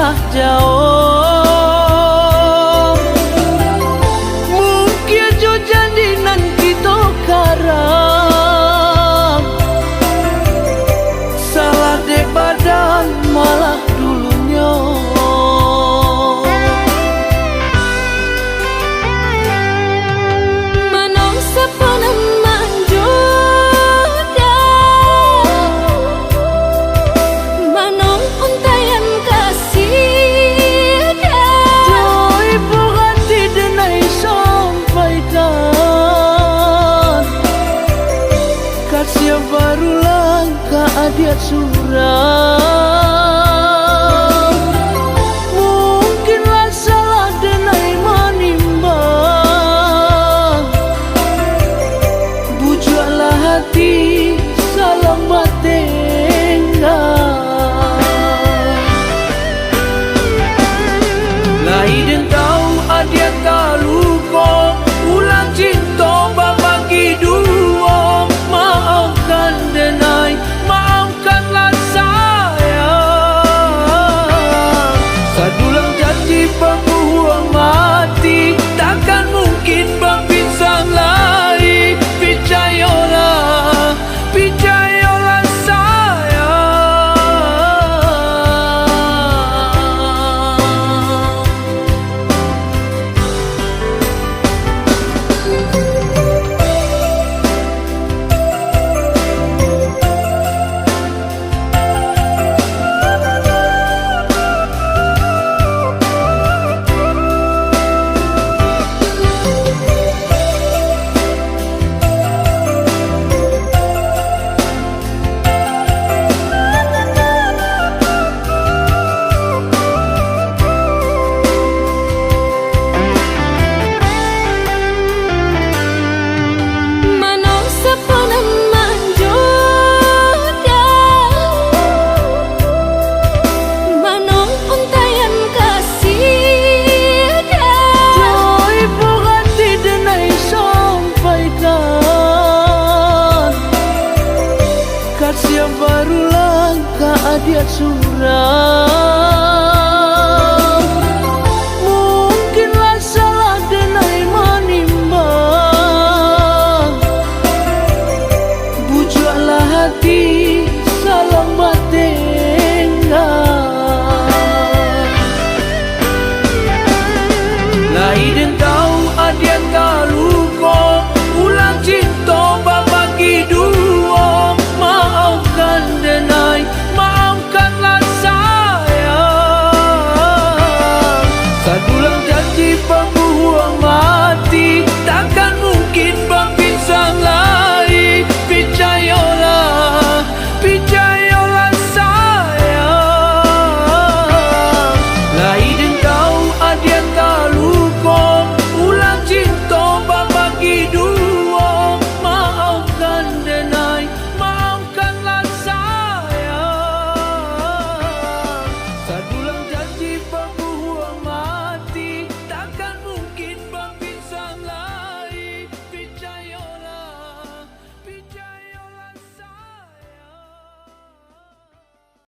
telah jauh. Mungkin jo jadi nan kita karang, salah dek badan malah dulunya. Manong sepenem baru langkah adiat suram. Mungkinlah salah denai manimbang, bujuklah hati salam batengah. Lai dan tahu adiat kaluko ulang cinta babagi dua. Maafkan denai, maafkanlah saya. Sadulang janji berbuang mati, takkan mungkin berpisah lagi. Percayalah, percayalah saya. Baru langkah adiat suram.